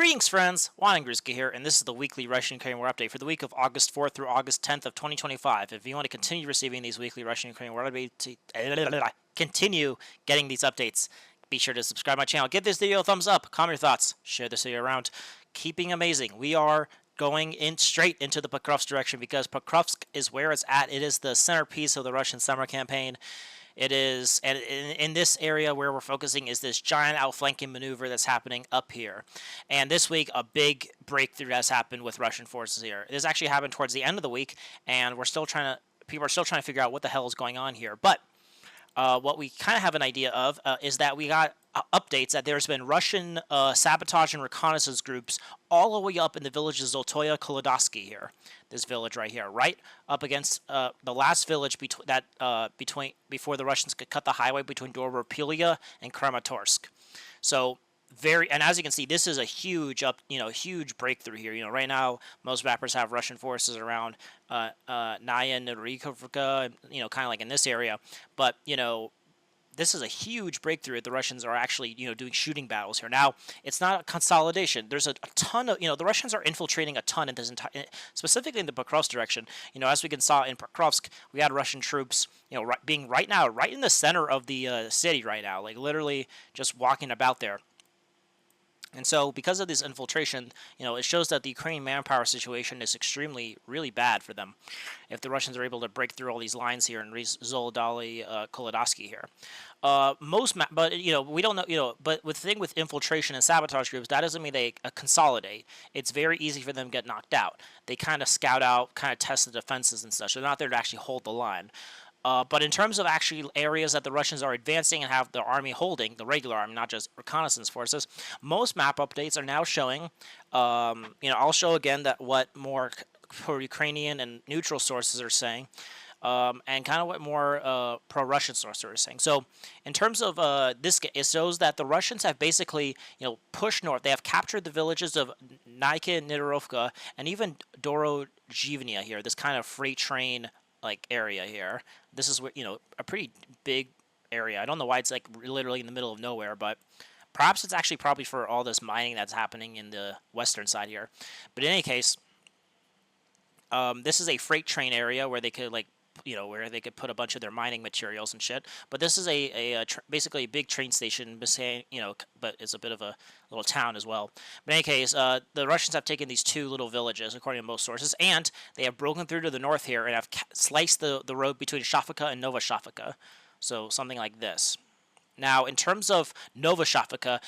Greetings, friends! Rodynske here, and this is the weekly Russian-Ukrainian War Update for the week of August 4th through August 10th of 2025. If you want to continue receiving these weekly Russian-Ukrainian War Updates, continue getting these updates, be sure to subscribe to my channel, give this video a thumbs up, comment your thoughts, share this video around. Keeping amazing. We are going in straight into the Pokrovsk direction because Pokrovsk is where it's at. It is the centerpiece of the Russian summer campaign. It is, and in this area where we're focusing is this giant outflanking maneuver that's happening up here. And this week, a big breakthrough has happened with Russian forces here. This actually happened towards the end of the week, and people are still trying to figure out what the hell is going on here. But what we kind of have an idea of is that we got updates that there's been Russian sabotage and reconnaissance groups all the way up in the village of Zoltoye Kolodosky here. This village right here, right up against the last village before the Russians could cut the highway between Dobropillya and Kramatorsk. So and as you can see, this is a huge huge breakthrough here. Right now most mappers have Russian forces around Naya and Rykovka, kind of like in this area, but this is a huge breakthrough. The Russians are actually, doing shooting battles here. Now, it's not a consolidation. There's a ton of, the Russians are infiltrating a ton in this entire, specifically in the Pokrovsk direction. As we can saw in Pokrovsk, we had Russian troops, being right in the center of the city right now, like literally just walking about there. And so, because of this infiltration, it shows that the Ukrainian manpower situation is really bad for them. If the Russians are able to break through all these lines here and reach Kolodosky here, but we don't know. But the thing with infiltration and sabotage groups, that doesn't mean they consolidate. It's very easy for them to get knocked out. They kind of scout out, kind of test the defenses and such. They're not there to actually hold the line. But in terms of actually areas that the Russians are advancing and have their army holding, the regular army, not just reconnaissance forces, most map updates are now showing, I'll show again that what more pro-Ukrainian and neutral sources are saying, and kind of what more pro-Russian sources are saying. So in terms of this, it shows that the Russians have basically, pushed north. They have captured the villages of Nike, Nidorovka, and even Dobropillya here, this kind of freight train area here. This is where, a pretty big area. I don't know why it's literally in the middle of nowhere, but perhaps it's actually probably for all this mining that's happening in the western side here. But in any case, this is a freight train area where they could where they could put a bunch of their mining materials and shit. But this is basically a big train station, but it's a bit of a little town as well. But in any case, the Russians have taken these two little villages, according to most sources, and they have broken through to the north here and have sliced the road between Shafika and Novoshavka. So something like this. Now, in terms of Novoshavka,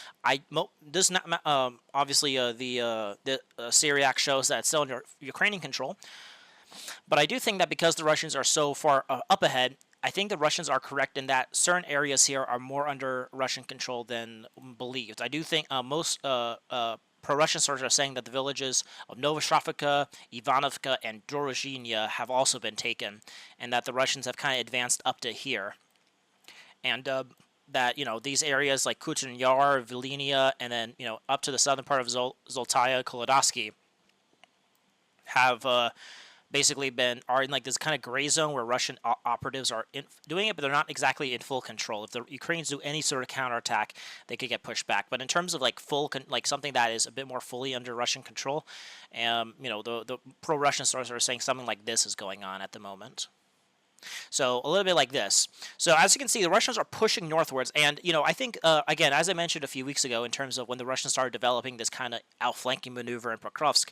obviously the Syriac shows that it's still under Ukrainian control. But I do think that because the Russians are so far up ahead, I think the Russians are correct in that certain areas here are more under Russian control than believed. I do think most pro-Russian sources are saying that the villages of Novoshavka, Ivanovka, and Zaporizhzhia have also been taken, and that the Russians have kind of advanced up to here. And that, these areas like Kuchen Yar, Volhynia, and then, up to the southern part of Zoltoye Kolodosky have basically are in this kind of gray zone where Russian operatives are doing it, but they're not exactly in full control. If the Ukrainians do any sort of counterattack, they could get pushed back. But in terms of something that is a bit more fully under Russian control, the pro-Russian sources are saying something like this is going on at the moment. So a little bit like this. So as you can see, the Russians are pushing northwards, and I think again, as I mentioned a few weeks ago, in terms of when the Russians started developing this kind of outflanking maneuver in Pokrovsk,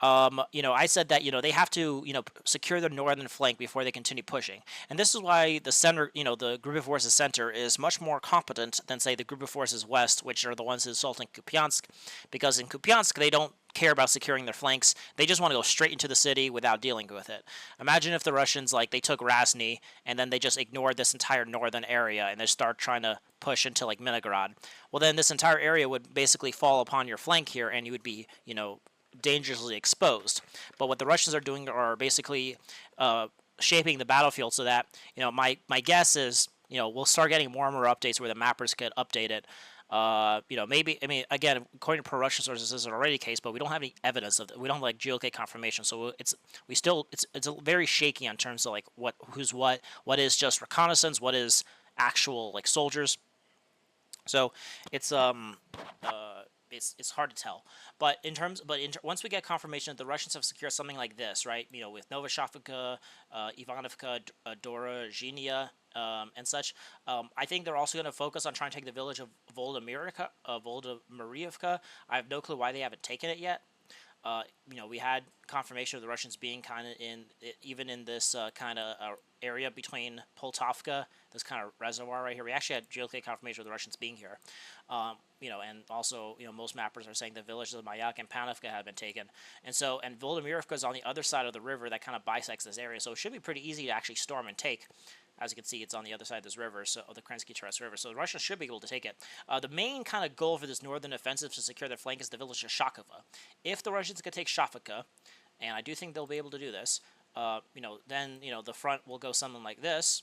I said that they have to secure the northern flank before they continue pushing, and this is why the center, the group of forces center, is much more competent than say the group of forces west, which are the ones assaulting Kupyansk, because in Kupyansk they don't care about securing their flanks. They just want to go straight into the city without dealing with it. Imagine if the Russians, they took Razny and then they just ignored this entire northern area and they start trying to push into Minigrad. Well, then this entire area would basically fall upon your flank here and you would be, dangerously exposed. But what the Russians are doing are basically shaping the battlefield so that, my guess is, we'll start getting more and more updates where the mappers could update it. Maybe, again, according to pro-Russian sources, this is already the case, but we don't have any evidence of it. We don't have GOK confirmation, so it's very shaky in terms of who's what is just reconnaissance, what is actual soldiers. So it's it's hard to tell. But once we get confirmation that the Russians have secured something like this, right? With Novoshovka, Ivanovka, Dorozhenia, and such. I think they're also going to focus on trying to take the village of Volodymyriivka. I have no clue why they haven't taken it yet. We had confirmation of the Russians being kind of even in this kind of area between Poltavka, this kind of reservoir right here. We actually had geolocated confirmation of the Russians being here. And also, most mappers are saying the villages of Mayak and Panovka have been taken. And Volodymyriivka is on the other side of the river that kind of bisects this area, so it should be pretty easy to actually storm and take. As you can see, it's on the other side of this river, so the Krensky-Teres River. So the Russians should be able to take it. The main kind of goal for this northern offensive to secure their flank is the village of Shakova. If the Russians could take Shafaka, and I do think they'll be able to do this, then the front will go something like this.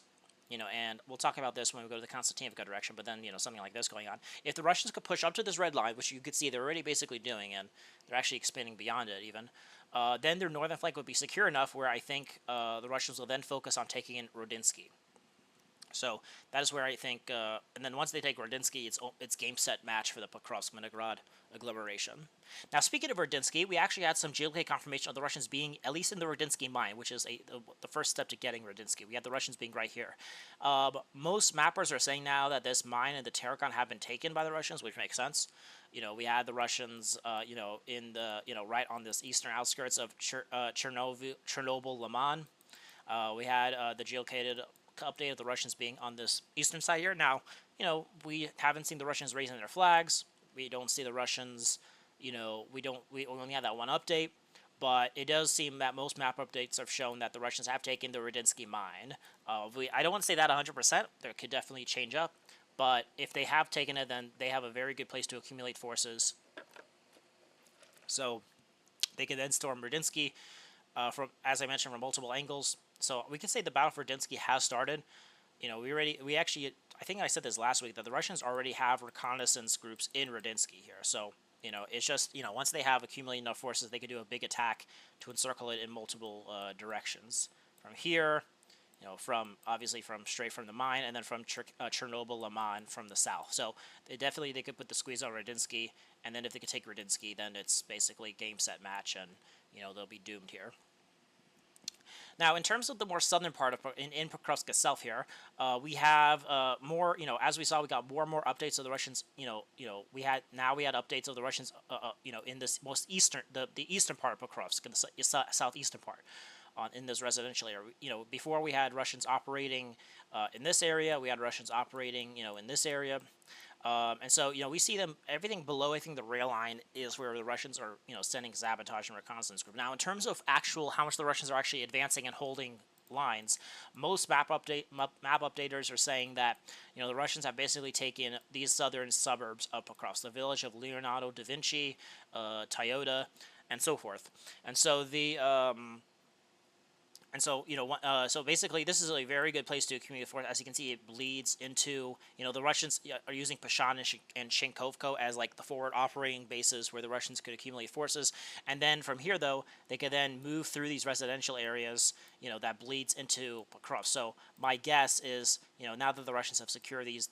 And we'll talk about this when we go to the Kostiantynivka direction, but then, something like this going on. If the Russians could push up to this red line, which you could see they're already basically doing, and they're actually expanding beyond it even, then their northern flank would be secure enough where I think the Russians will then focus on taking in Rodynske. So that is where I think, and then once they take Rodynske, it's game set match for the Pokrovsk-Minogarad agglomeration. Now, speaking of Rodynske, we actually had some geolocated confirmation of the Russians being at least in the Rodynske mine, which is the first step to getting Rodynske. We had the Russians being right here. Most mappers are saying now that this mine and the Terrakon have been taken by the Russians, which makes sense. We had the Russians, in the, right on this eastern outskirts of Chernobyl, Lyman. We had the geolocated update of the Russians being on this eastern side here. Now, we haven't seen the Russians raising their flags. We don't see the Russians, we only have that one update, but it does seem that most map updates have shown that the Russians have taken the Rodynske mine. I don't want to say that 100%. There could definitely change up, but if they have taken it, then they have a very good place to accumulate forces. So they can then storm Rodynske from, as I mentioned, from multiple angles. So we can say the battle for Rodynske has started. I think I said this last week, that the Russians already have reconnaissance groups in Rodynske here. So, it's just, once they have accumulated enough forces, they could do a big attack to encircle it in multiple directions. From here, obviously straight from the mine, and then from Chernobyl, Lyman from the south. So they could put the squeeze on Rodynske, and then if they could take Rodynske, then it's basically game set match, and, they'll be doomed here. Now, in terms of the more southern part of in Pokrovsk itself here, we have more. As we saw, we got more and more updates of the Russians. We had updates of the Russians. In this most eastern, the eastern part of Pokrovsk, in the southeastern part, in this residential area. Before we had Russians operating in this area, we had Russians operating, in this area. And so, we see them, everything below, I think, the rail line is where the Russians are, sending sabotage and reconnaissance group. Now, in terms of how much the Russians are actually advancing and holding lines, most map updaters are saying that, the Russians have basically taken these southern suburbs of Pokrovsk, the village of Leonardo da Vinci, Toyota, and so forth. And so so basically, this is a very good place to accumulate force. As you can see, it bleeds into, the Russians are using Pashan and Shenkovko as like the forward operating bases where the Russians could accumulate forces. And then from here, though, they could then move through these residential areas, that bleeds into Pokrovsk. So my guess is, now that the Russians have secured these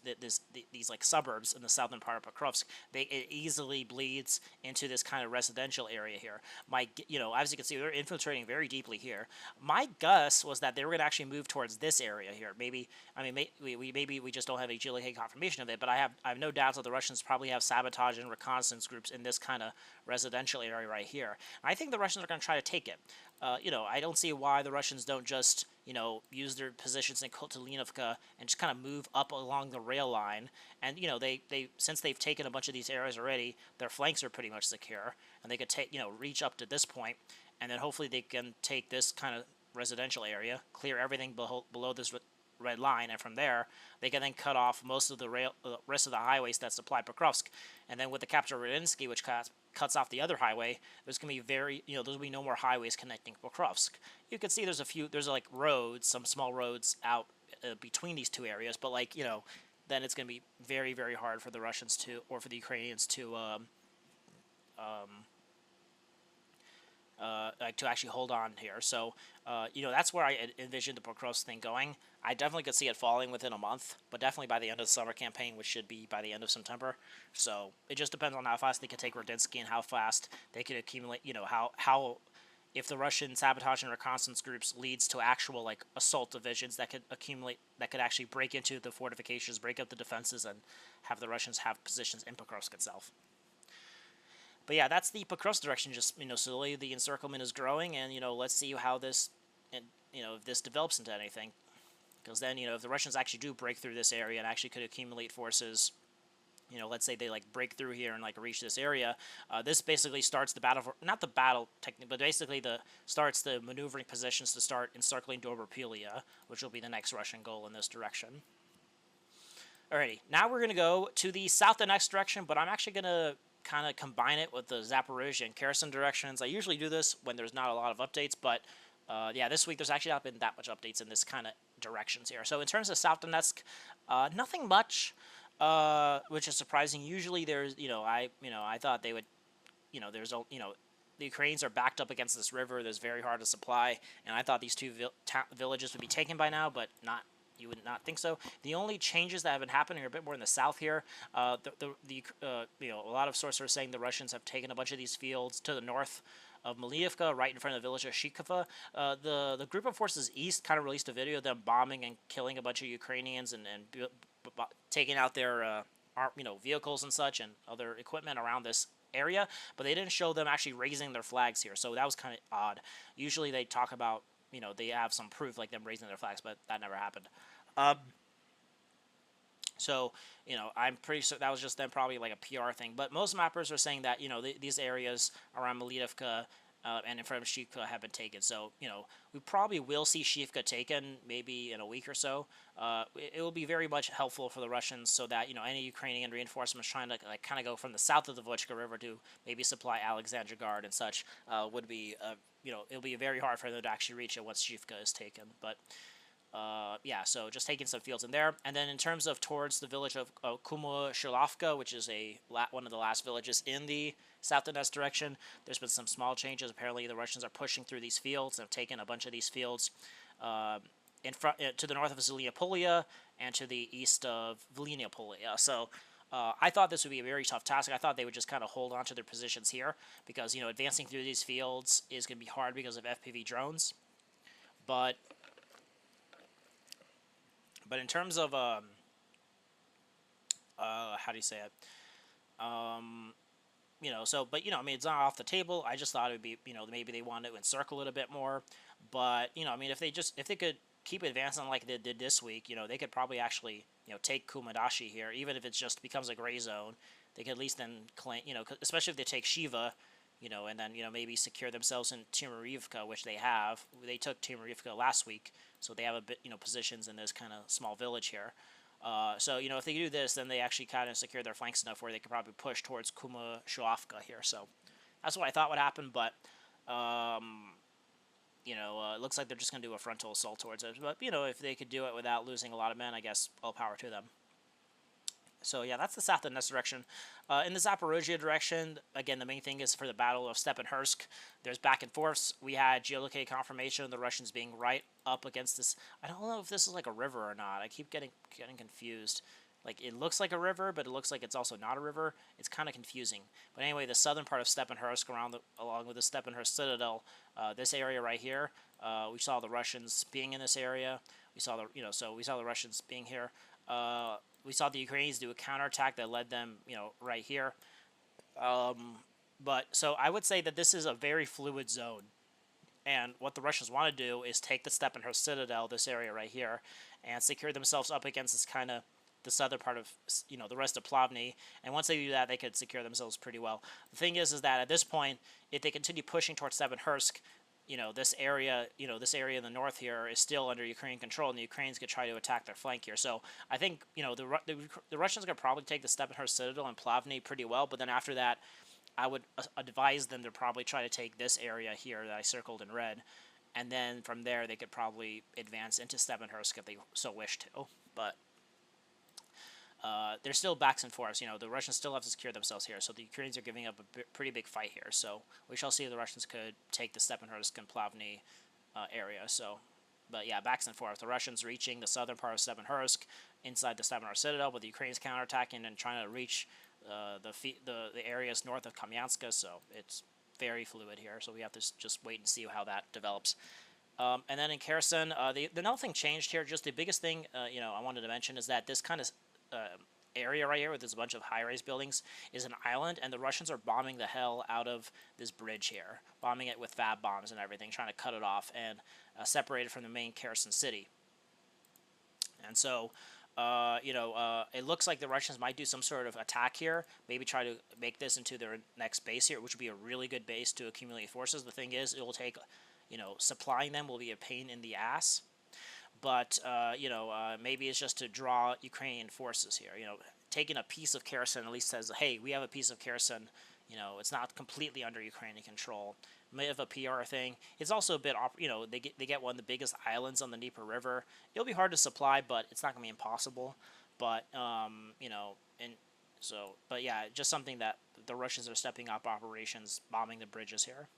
like suburbs in the southern part of Pokrovsk, it easily bleeds into this kind of residential area here. As you can see, they're infiltrating very deeply here. My guess was that they were going to actually move towards this area here. Maybe we just don't have a geolocated confirmation of it, but I have no doubts that the Russians probably have sabotage and reconnaissance groups in this kind of residential area right here. And I think the Russians are going to try to take it. I don't see why the Russians don't just, use their positions in Kostiantynivka and just kind of move up along the rail line. And, since they've taken a bunch of these areas already, their flanks are pretty much secure. And they could reach up to this point, and then hopefully they can take this kind of residential area, clear everything below this red line, and from there they can then cut off most of the rest of the highways that supply Pokrovsk. And then with the capture of Rodynske, which cuts off the other highway, there's going to be there'll be no more highways connecting Pokrovsk. You can see there's like roads, some small roads out between these two areas, but then it's going to be very, very hard for the Russians or for the Ukrainians to like to actually hold on here. So that's where I envisioned the Pokrovsk thing going. I definitely could see it falling within a month, but definitely by the end of the summer campaign, which should be by the end of September. So it just depends on how fast they can take Rodynske and how fast they can accumulate. How if the Russian sabotage and reconnaissance groups leads to actual like assault divisions that could accumulate, that could actually break into the fortifications, break up the defenses, and have the Russians have positions in Pokrovsk itself. But yeah, that's the Pokrovsk direction. Just slowly the encirclement is growing, and let's see how this, and if this develops into anything. Because then if the Russians actually do break through this area and actually could accumulate forces, let's say they like break through here and like reach this area, this basically starts the battle not the battle technically, but basically starts the maneuvering positions to start encircling Dobropillya, which will be the next Russian goal in this direction. Alrighty, now we're gonna go to the South-Donetsk direction, but I'm actually gonna kind of combine it with the Zaporizhzhia and Kherson directions. I usually do this when there's not a lot of updates, but yeah, this week there's actually not been that much updates in this kind of directions here. So in terms of South Donetsk, nothing much, which is surprising. Usually there's, I thought they would, there's, the Ukrainians are backed up against this river that's very hard to supply, and I thought these two villages would be taken by now, but not. You would not think so. The only changes that have been happening are a bit more in the south here. A lot of sources are saying the Russians have taken a bunch of these fields to the north of Malyivka, right in front of the village of Shikova. The group of forces east kind of released a video of them bombing and killing a bunch of Ukrainians and taking out their vehicles and such and other equipment around this area, but they didn't show them actually raising their flags here, so that was kind of odd. Usually they talk about, they have some proof like them raising their flags, but that never happened. So, I'm pretty sure that was just them probably like a PR thing. But most mappers are saying that, these areas around Malyivka and in front of Shivka have been taken. So, we probably will see Shivka taken maybe in a week or so. It will be very much helpful for the Russians so that, any Ukrainian reinforcements trying to like kind of go from the south of the Vochka River to maybe supply Alexandrogard and such would be, it'll be very hard for them to actually reach it once Shivka is taken. But yeah, so just taking some fields in there. And then in terms of towards the village of Kupyansk, which is one of the last villages in the South Donetsk direction, there's been some small changes. Apparently the Russians are pushing through these fields and have taken a bunch of these fields in front to the north of Zaporizhzhia and to the east of Volynopolya. So I thought this would be a very tough task. I thought they would just kind of hold on to their positions here because, advancing through these fields is going to be hard because of FPV drones. But in terms of, how do you say it? It's not off the table. I just thought it would be, maybe they wanted to encircle it a bit more. But, if they could keep advancing like they did this week, they could probably actually, take Kumadashi here, even if it just becomes a gray zone. They could at least then claim, especially if they take Shiva, and then, maybe secure themselves in Timirivka, which they have. They took Timirivka last week, so they have a bit, positions in this kind of small village here. So, if they do this, then they actually kind of secure their flanks enough where they could probably push towards Kupyansk here. So, that's what I thought would happen, but, it looks like they're just going to do a frontal assault towards it. But, if they could do it without losing a lot of men, I guess all power to them. So yeah, that's the South Donetsk direction. In the Zaporizhzhia direction, again, the main thing is for the Battle of Stepanhursk. There's back and forths. We had geolocated confirmation of the Russians being right up against this. I don't know if this is like a river or not. I keep getting confused. Like, it looks like a river, but it looks like it's also not a river. It's kind of confusing. But anyway, the southern part of Stepanhursk, along with the Stepanhursk citadel, this area right here, we saw the Russians being in this area. We saw we saw the Russians being here. We saw the Ukrainians do a counterattack that led them, right here. So I would say that this is a very fluid zone. And what the Russians want to do is take the Stepanhursk citadel, this area right here, and secure themselves up against this kind of the southern part of, the rest of Plavny. And once they do that, they could secure themselves pretty well. The thing is that at this point, if they continue pushing towards Stepanhursk, this area in the north here is still under Ukrainian control, and the Ukrainians could try to attack their flank here. So I think, the Russians are going to probably take the Stepanhursk citadel and Plavny pretty well, but then after that, I would advise them to probably try to take this area here that I circled in red, and then from there they could probably advance into Stepanhursk if they so wish to. But there's still backs and forths. The Russians still have to secure themselves here, so the Ukrainians are giving up a pretty big fight here. So we shall see if the Russians could take the Stepanhursk and Plavny area. So, but yeah, backs and forths. The Russians reaching the southern part of Stepanhursk inside the Stepanhursk citadel, with the Ukrainians counterattacking and trying to reach the areas north of Kupyansk. So it's very fluid here. So we have to just wait and see how that develops. And then in Kherson, nothing changed here. Just the biggest thing, I wanted to mention is that this kind of area right here, where there's a bunch of high-rise buildings, is an island, and the Russians are bombing the hell out of this bridge here, bombing it with fab bombs and everything, trying to cut it off and separate it from the main Kherson city. And so, it looks like the Russians might do some sort of attack here, maybe try to make this into their next base here, which would be a really good base to accumulate forces. The thing is, it will take, supplying them will be a pain in the ass. But, maybe it's just to draw Ukrainian forces here. Taking a piece of Kherson at least says, hey, we have a piece of Kherson. It's not completely under Ukrainian control. Bit of a PR thing. It's also a bit, they get one of the biggest islands on the Dnieper River. It'll be hard to supply, but it's not going to be impossible. But, but yeah, just something that the Russians are stepping up operations, bombing the bridges here.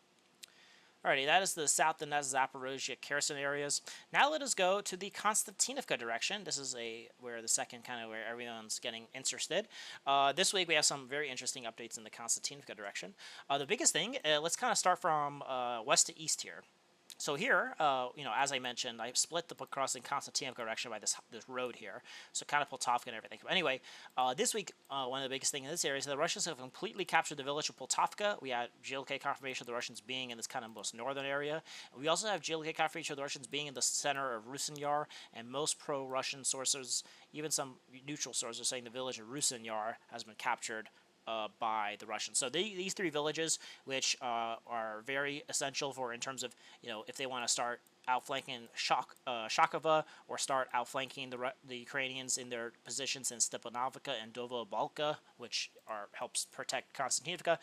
Alrighty, that is the South Donetsk, Zaporizhzhia, Kherson areas. Now let us go to the Kostiantynivka direction. This is where the second kind of where everyone's getting interested. This week we have some very interesting updates in the Kostiantynivka direction. The biggest thing, let's kind of start from west to east here. So here, as I mentioned, I split the Pokrovsk and Kostiantynivka direction by this road here. So kind of Poltavka and everything. But anyway, this week, one of the biggest things in this area is that the Russians have completely captured the village of Poltavka. We had GLK confirmation of the Russians being in this kind of most northern area. We also have GLK confirmation of the Russians being in the center of Rusin Yar, and most pro-Russian sources, even some neutral sources, are saying the village of Rusin Yar has been captured by the Russians. So these three villages, which are very essential for in terms of, if they want to start outflanking Shakova or start outflanking the Ukrainians in their positions in Stepanovka and Dobropillya, which helps protect Kostiantynivka.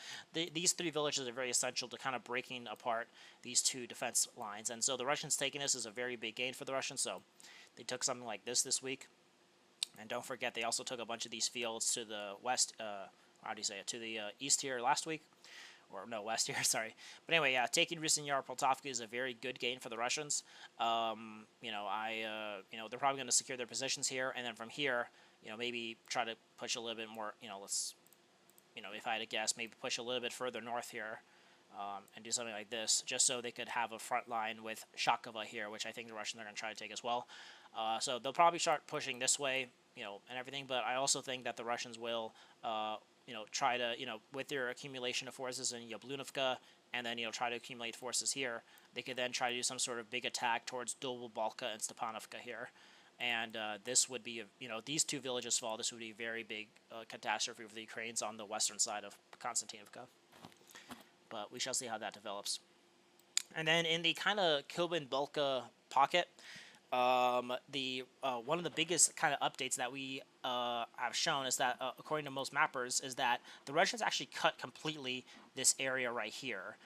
These three villages are very essential to kind of breaking apart these two defense lines. And so the Russians taking this is a very big gain for the Russians. So they took something like this week. And don't forget, they also took a bunch of these fields to the west, to the east here last week, or no, west here, sorry. But anyway, yeah, taking Rusin Yar Poltavka is a very good gain for the Russians. They're probably going to secure their positions here, and then from here, maybe try to push a little bit more, if I had to guess, maybe push a little bit further north here, and do something like this, just so they could have a front line with Shakova here, which I think the Russians are going to try to take as well. So they'll probably start pushing this way, and everything, but I also think that the Russians will, try to, with their accumulation of forces in Yablunovka, and then, try to accumulate forces here, they could then try to do some sort of big attack towards Dobropillya and Stepanovka here. And this would be, these two villages fall, this would be a very big catastrophe for the Ukrainians on the western side of Kostiantynivka. But we shall see how that develops. And then in the kind of Kupyansk pocket, one of the biggest kind of updates that we have shown is that, according to most mappers, is that the Russians actually cut completely this area right here,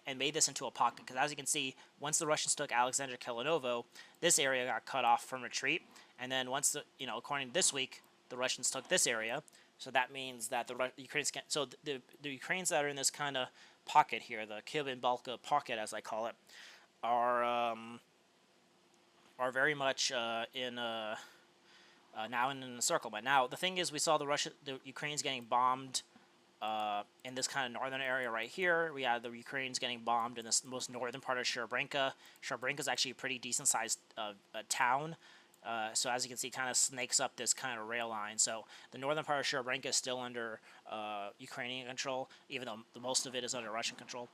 and made this into a pocket. Because as you can see, once the Russians took Alexandria Kelenovo, this area got cut off from retreat, and then once according to this week, the Russians took this area. So that means that the Ukrainians can. So the Ukrainians that are in this kind of pocket here, the Kupyansk pocket, as I call it, are very much now in the encirclement. Now the thing is, we saw the Ukrainians getting bombed in this kind of northern area right here. We had the Ukrainians getting bombed in this most northern part of Seversk. Seversk is actually a pretty decent sized town. So as you can see, kind of snakes up this kind of rail line. So the northern part of Seversk is still under Ukrainian control, even though the most of it is under Russian control.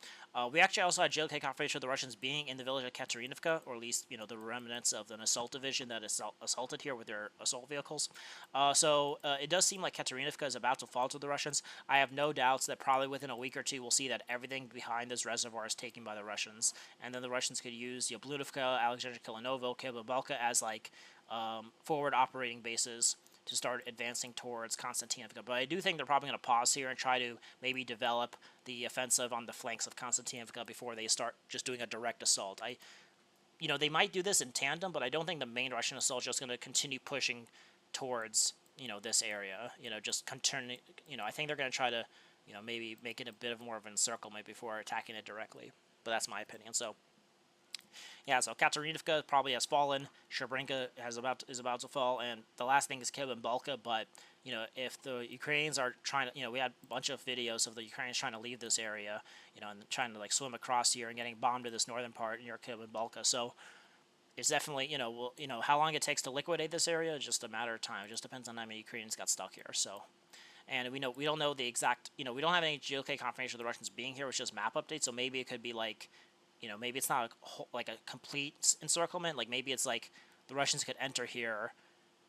We actually also had JLK confirmation of the Russians being in the village of Katerynivka, or at least, the remnants of an assault division that assaulted here with their assault vehicles. So it does seem like Katerynivka is about to fall to the Russians. I have no doubts that probably within a week or two we'll see that everything behind this reservoir is taken by the Russians, and then the Russians could use Yablunovka, Alexandria Kelenovo, Kupyansk as forward operating bases to start advancing towards Kostiantynivka. But I do think they're probably going to pause here and try to maybe develop the offensive on the flanks of Kostiantynivka before they start just doing a direct assault. They might do this in tandem, but I don't think the main Russian assault is just going to continue pushing towards this area. Just turning. I think they're going to try to, maybe make it a bit of more of an encirclement before attacking it directly. But that's my opinion. So, yeah. So Katerinivka probably has fallen. Srebrenica is about to fall, and the last thing is Kupyansk. But if the Ukrainians are trying to, we had a bunch of videos of the Ukrainians trying to leave this area, and trying to like swim across here and getting bombed to this northern part near Kupyansk. So it's definitely, how long it takes to liquidate this area is just a matter of time. It just depends on how many Ukrainians got stuck here. So, and we don't know the exact, we don't have any geolocated confirmation of the Russians being here. It's just map updates. So maybe it could be like, maybe it's not like a complete encirclement. Like maybe it's like the Russians could enter here,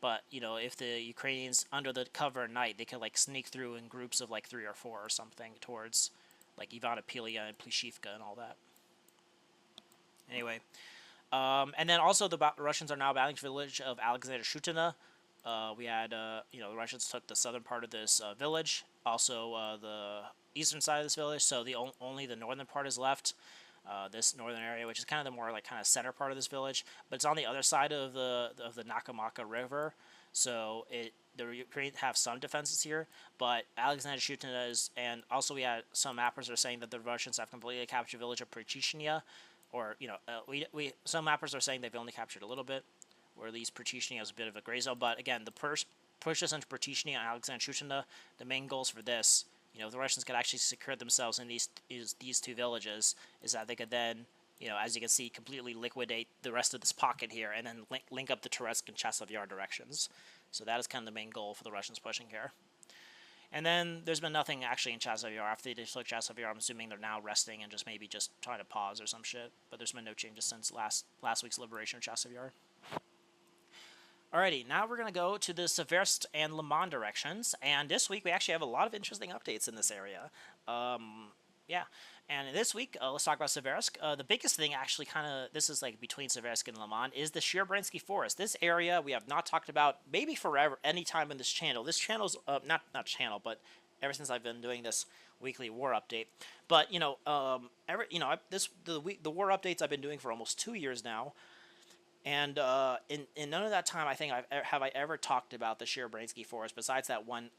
but if the Ukrainians under the cover of night, they could like sneak through in groups of like 3 or 4 or something towards like Dontesk and Plishivka and all that. Anyway. And then also the Russians are now battling the village of Alexander Shutina. We had, the Russians took the southern part of this village, also the eastern side of this village, so only the northern part is left. This northern area, which is kind of the more like kind of center part of this village, but it's on the other side of the Nakamaka River, so the Ukrainians have some defenses here, but Alexander Shutina is, and also we had some mappers are saying that the Russians have completely captured the village of Prechechnya. Or, some mappers are saying they've only captured a little bit, or at least Prechechnya is a bit of a gray zone. But again, the pushes into Prechechnya and Alexander Shutina, the main goals for this, if the Russians could actually secure themselves in these 2 villages, is that they could then, as you can see, completely liquidate the rest of this pocket here, and then link up the Toretsk and Chasiv Yar directions. So that is kind of the main goal for the Russians pushing here. And then there's been nothing actually in Chasiv Yar. After they took Chasiv Yar, I'm assuming they're now resting and just trying to pause or some shit. But there's been no changes since last week's liberation of Chasiv Yar. Alrighty, now we're going to go to the Seversk and Lyman directions. And this week we actually have a lot of interesting updates in this area. Yeah. And this week, let's talk about Seversk. The biggest thing, actually, this is like between Seversk and Lyman, is the Seversk Forest. This area we have not talked about maybe forever, any time in this channel. This channel's not channel, but ever since I've been doing this weekly war update. But the war updates I've been doing for almost 2 years now. And in none of that time, I think have I ever talked about the Seversk Forest, besides that one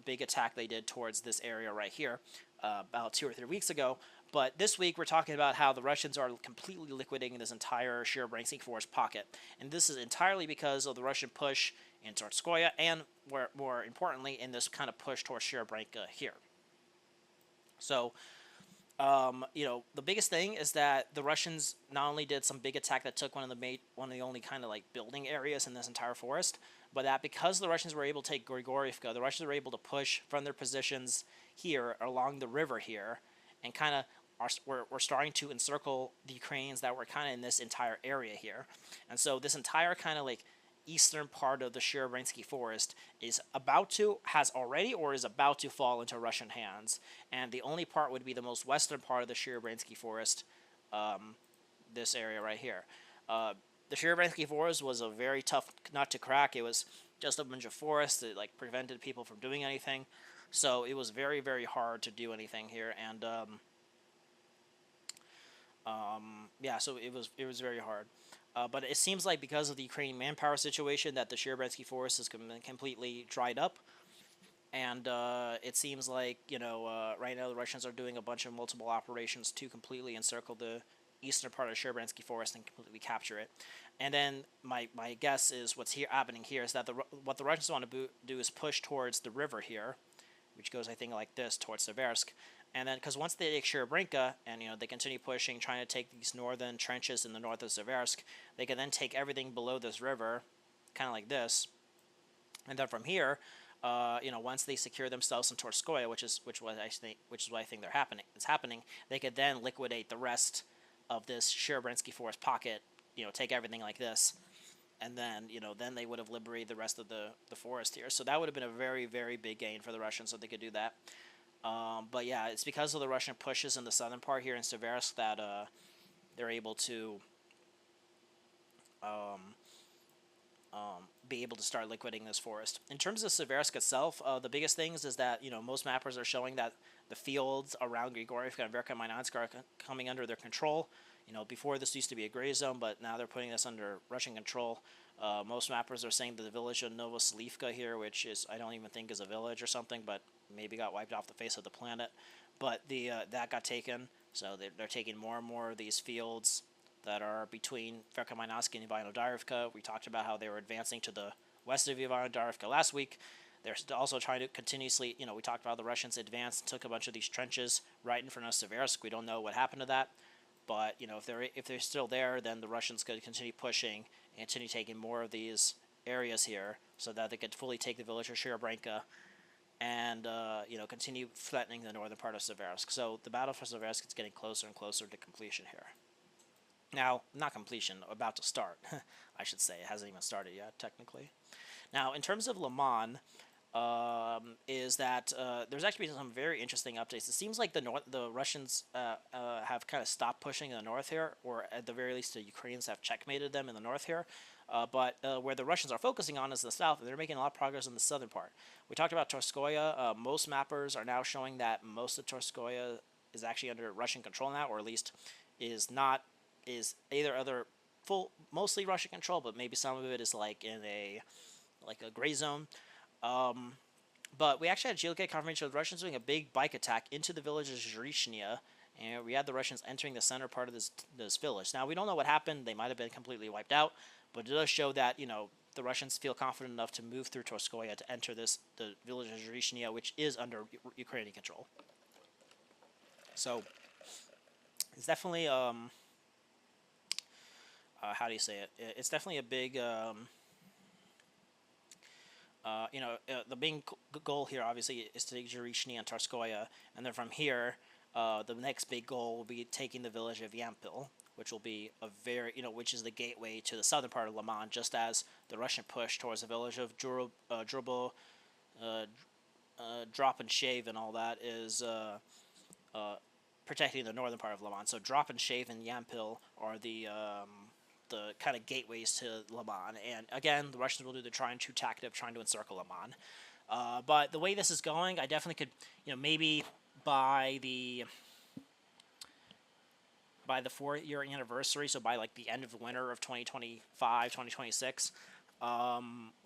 big attack they did towards this area right here about 2 or 3 weeks ago. But this week, we're talking about how the Russians are completely liquidating this entire Seversk Forest pocket. And this is entirely because of the Russian push in Torskoye, and more importantly, in this kind of push towards Serebrenka here. So, the biggest thing is that the Russians not only did some big attack that took one of the only kind of like building areas in this entire forest, but that because the Russians were able to take Grigorievka, the Russians were able to push from their positions here along the river here, and kind of we're starting to encircle the Ukrainians that were kind of in this entire area here. And so this entire kind of like eastern part of the Seversk Forest has already or is about to fall into Russian hands. And the only part would be the most western part of the Seversk Forest, this area right here. The Seversk Forest was a very tough nut to crack. It was just a bunch of forest that like prevented people from doing anything. So it was very, very hard to do anything here. And yeah, so it was very hard. But it seems like because of the Ukrainian manpower situation that the Seversk Forest is completely dried up. And it seems like, right now the Russians are doing a bunch of multiple operations to completely encircle the eastern part of the Seversk Forest and completely capture it. And then my guess is what's happening here is that what the Russians want to do is push towards the river here, which goes, I think, like this, towards Seversk. And then, because once they take Serebrenka, and, they continue pushing, trying to take these northern trenches in the north of Seversk, they can then take everything below this river, kind of like this. And then from here, once they secure themselves in Torskoye, which is what I think it's happening, they could then liquidate the rest of this Seversk Forest pocket, take everything like this. And then, then they would have liberated the rest of the forest here. So that would have been a very, very big gain for the Russians, so they could do that. But yeah, it's because of the Russian pushes in the southern part here in Seversk that they're able to be able to start liquidating this forest. In terms of Seversk itself, the biggest things is that, most mappers are showing that the fields around Grigorievka and Verkha Mainansk are coming under their control. Before this used to be a gray zone, but now they're putting this under Russian control. Most mappers are saying that the village of Novoselivka here, which is I don't even think is a village or something, but maybe got wiped off the face of the planet. But the that got taken, so they're taking more and more of these fields that are between Verkhomansk and Ivano-Darivka. We talked about how they were advancing to the west of Ivano-Darivka last week. They're also trying to continuously, we talked about the Russians advanced, took a bunch of these trenches right in front of Seversk. We don't know what happened to that, but if they're still there, then the Russians could continue pushing and continue taking more of these areas here, so that they could fully take the village of Sherobranka and continue threatening the northern part of Seversk. So the battle for Seversk is getting closer and closer to completion here. Now, not completion, about to start, I should say. It hasn't even started yet, technically. Now, in terms of Lyman, is that there's actually been some very interesting updates. It seems like the Russians have kind of stopped pushing in the north here, or at the very least the Ukrainians have checkmated them in the north here. But where the Russians are focusing on is the south, and they're making a lot of progress in the southern part. We talked about Torskoye. Most mappers are now showing that most of Torskoye is actually under Russian control now, or at least is either mostly Russian control, but maybe some of it is like in a gray zone. But we actually had geolocated confirmation of the Russians doing a big bike attack into the village of Zharyshnya, and we had the Russians entering the center part of this village. Now, we don't know what happened. They might have been completely wiped out, but it does show that, the Russians feel confident enough to move through Torskoye to enter the village of Zharyshnya, which is under Ukrainian control. So, it's definitely, how do you say it? It's definitely a big, the main goal here, obviously, is to take Zharyshnya and Torskoye, and then from here, the next big goal will be taking the village of Yampil, which will be which is the gateway to the southern part of Lyman, just as the Russian push towards the village of Drubo, Drop and Shave, and all that is protecting the northern part of Lyman. So Drop and Shave and Yampil are the kind of gateways to Lyman, and again, the Russians will do the try and shoot tactic of trying to encircle Lyman. But the way this is going, I definitely could, maybe by the 4-year anniversary, so by like the end of the winter of 2025, 2026,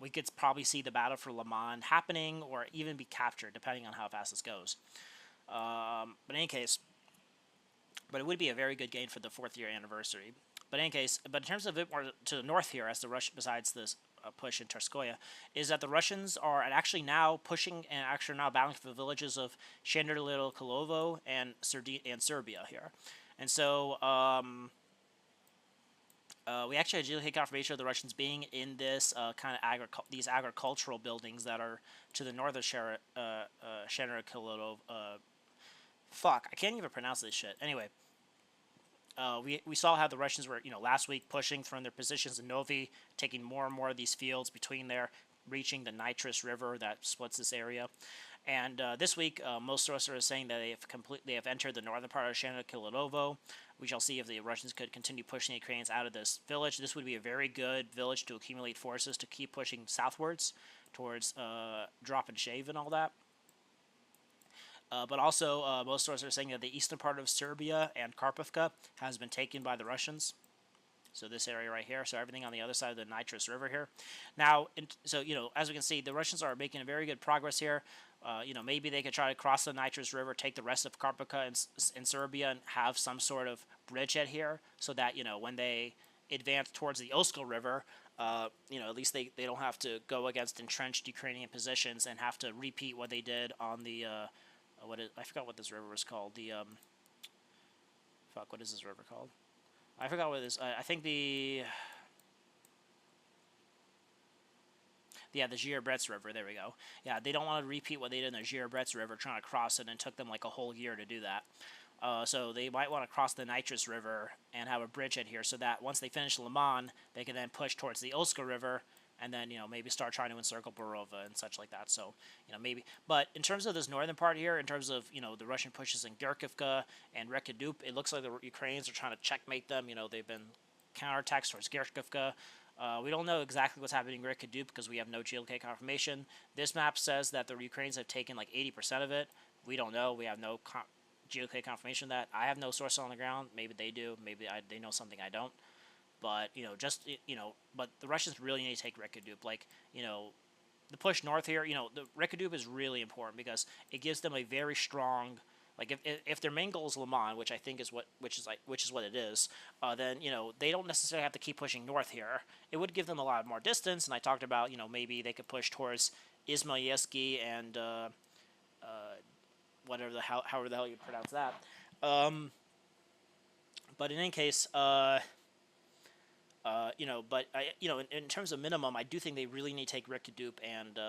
we could probably see the battle for Lyman happening, or even be captured, depending on how fast this goes. But in any case, it would be a very good gain for the 4th-year anniversary. But in any case, in terms of a bit more to the north here, as the Russian, besides this push in Torskoye, is that the Russians are actually now pushing and actually now battling for the villages of Shenderlittle-Kolovo and Serbia here. And so we actually had geolocated confirmation of the Russians being in this kind of these agricultural buildings that are to the north of Shenderlittle. Fuck, I can't even pronounce this shit. Anyway. We saw how the Russians were, last week pushing from their positions in Novi, taking more and more of these fields between there, reaching the Nitrous River that splits this area. And this week, most sources are saying that they have entered the northern part of Shenderlittle. We shall see if the Russians could continue pushing the Ukrainians out of this village. This would be a very good village to accumulate forces to keep pushing southwards towards Drop and Shave and all that. But also, most sources are saying that the eastern part of Serbia and Kharkovka has been taken by the Russians. So this area right here, so everything on the other side of the Nitrous River here. Now, as we can see, the Russians are making very good progress here. Maybe they could try to cross the Nitrous River, take the rest of Kharkovka in Serbia, and have some sort of bridgehead here, so that, when they advance towards the Oskil River, at least they don't have to go against entrenched Ukrainian positions and have to repeat what they did on the... I forgot what this river was called. What is this river called? I forgot what it is. I think the Zhirbrets River. There we go. Yeah, they don't want to repeat what they did in the Zhirbrets River, trying to cross it, and it took them like a whole year to do that. So they might want to cross the Nitrous River and have a bridgehead here, so that once they finish Lyman, they can then push towards the Oska River, and then, maybe start trying to encircle Borova and such like that. So, maybe. But in terms of this northern part here, in terms of, the Russian pushes in Gerkivka and Rekadup, it looks like the Ukrainians are trying to checkmate them. They've been counterattacks towards Gerkivka. We don't know exactly what's happening in Rekadup because we have no geolocated confirmation. This map says that the Ukrainians have taken like 80% of it. We don't know. We have no geolocated confirmation of that. I have no source on the ground. Maybe they do. Maybe they know something I don't. But but the Russians really need to take Rekadup. Like, the push north here, the Rekadup is really important because it gives them a very strong. Like if their main goal is Lyman, which I think is which is what it is, then they don't necessarily have to keep pushing north here. It would give them a lot more distance, and I talked about maybe they could push towards Izmailsky and however the hell you pronounce that. But in any case, in terms of minimum, I do think they really need to take Rekadup and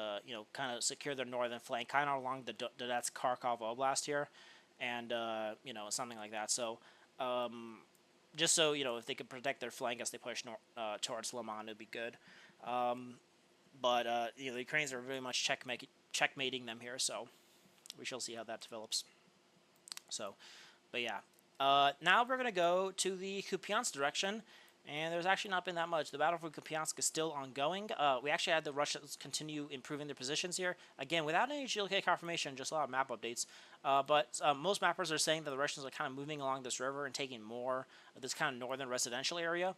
kind of secure their northern flank, kind of along the Donetsk Kharkov Oblast here, and something like that. So, just so if they could protect their flank as they push towards Lyman, it'd be good. But the Ukrainians are very much checkmating them here, so we shall see how that develops. So, but yeah. Now we're gonna go to the Kupyansk direction. And there's actually not been that much. The battle for Kupyansk is still ongoing. We actually had the Russians continue improving their positions here. Again, without any GLK confirmation, just a lot of map updates. But most mappers are saying that the Russians are kind of moving along this river and taking more of this kind of northern residential area.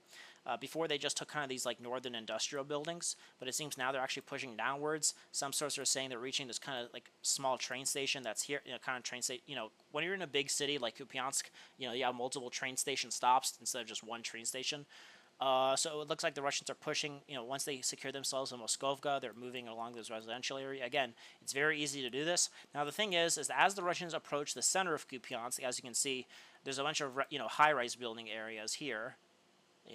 Before they just took kind of these like northern industrial buildings, but it seems now they're actually pushing downwards. Some sources are saying they're reaching this kind of like small train station that's here, kind of train station. When you're in a big city like Kupyansk, you have multiple train station stops instead of just one train station. So it looks like the Russians are pushing, once they secure themselves in Moskovka, they're moving along this residential area. Again, it's very easy to do this. Now, the thing is as the Russians approach the center of Kupyansk, as you can see, there's a bunch of, high-rise building areas here.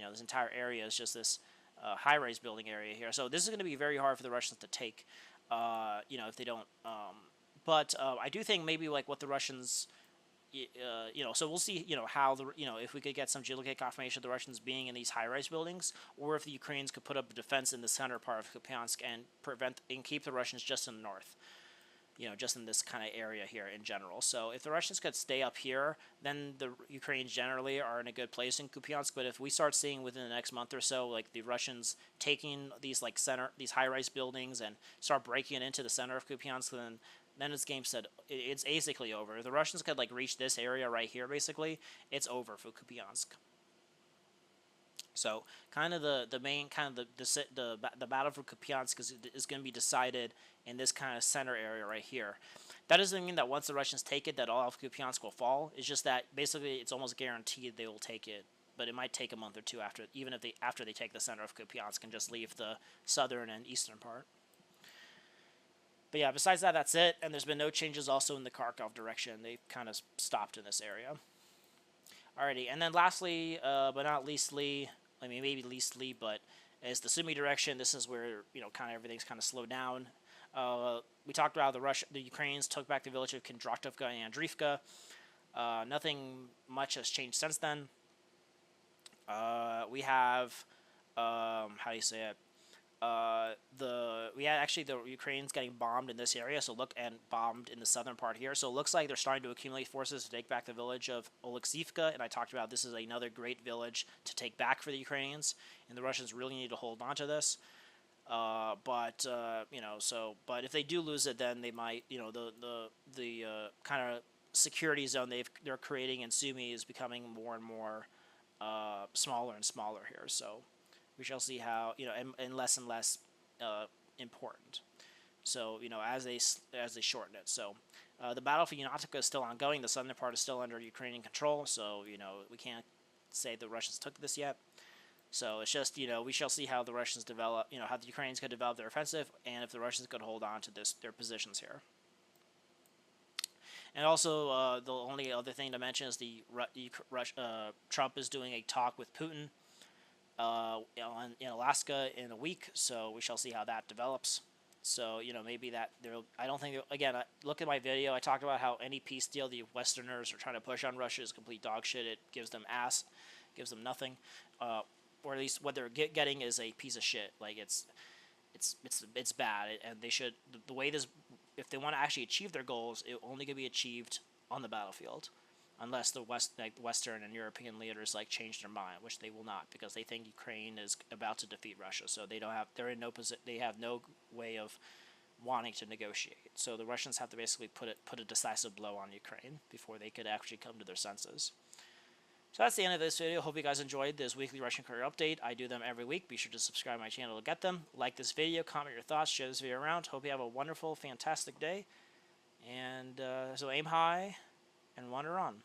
This entire area is just this high-rise building area here. So this is going to be very hard for the Russians to take, if they don't. But I do think maybe like what the Russians... so we'll see, how if we could get some geolocate confirmation of the Russians being in these high-rise buildings, or if the Ukrainians could put up a defense in the center part of Kupyansk and keep the Russians just in the north, just in this kind of area here in general. So if the Russians could stay up here, then the Ukrainians generally are in a good place in Kupyansk. But if we start seeing within the next month or so, like the Russians taking these these high-rise buildings and start breaking it into the center of Kupyansk, then it's game set. It's basically over. If the Russians could like reach this area right here, basically, it's over for Kupyansk. So kind of the main kind of the battle for Kupyansk is going to be decided in this kind of center area right here. That doesn't mean that once the Russians take it, that all of Kupyansk will fall. It's just that basically it's almost guaranteed they will take it. But it might take a month or two after they take the center of Kupyansk and just leave the southern and eastern part. But yeah, besides that, that's it. And there's been no changes also in the Kharkov direction. They've kind of stopped in this area. Alrighty, and then lastly, but not leastly, maybe leastly, but is the Sumy direction. This is where, kind of everything's kind of slowed down. We talked about the Ukrainians took back the village of Kondrativka and Andriivka. Nothing much has changed since then. We have, how do you say it? We had actually the Ukrainians getting bombed in this area, and bombed in the southern part here. So it looks like they're starting to accumulate forces to take back the village of Oleksivka, and I talked about this is another great village to take back for the Ukrainians, and the Russians really need to hold on to this. But if they do lose it, then they might, the kind of security zone they're creating in Sumy is becoming more and more smaller and smaller here. So we shall see how, and less important. So, as they shorten it. So, the battle for Yunatovka is still ongoing. The southern part is still under Ukrainian control. So, we can't say the Russians took this yet. So, it's just, we shall see how the Russians develop, how the Ukrainians could develop their offensive, and if the Russians could hold on to their positions here. And also, the only other thing to mention is Trump is doing a talk with Putin in Alaska in a week, so we shall see how that develops. So, maybe that I don't think, again, look at my video. I talked about how any peace deal the Westerners are trying to push on Russia is complete dog shit. It gives them gives them nothing, or at least what they're getting is a piece of shit. Like it's bad, and they should the way this, if they want to actually achieve their goals, it only can be achieved on the battlefield. Unless the Western and European leaders change their mind, which they will not, because they think Ukraine is about to defeat Russia. So they're in no position. They have no way of wanting to negotiate. So the Russians have to basically put a decisive blow on Ukraine before they could actually come to their senses. So that's the end of this video. Hope you guys enjoyed this weekly Russian career update. I do them every week. Be sure to subscribe to my channel to get them. Like this video, comment your thoughts, share this video around. Hope you have a wonderful, fantastic day. And so aim high and wander on.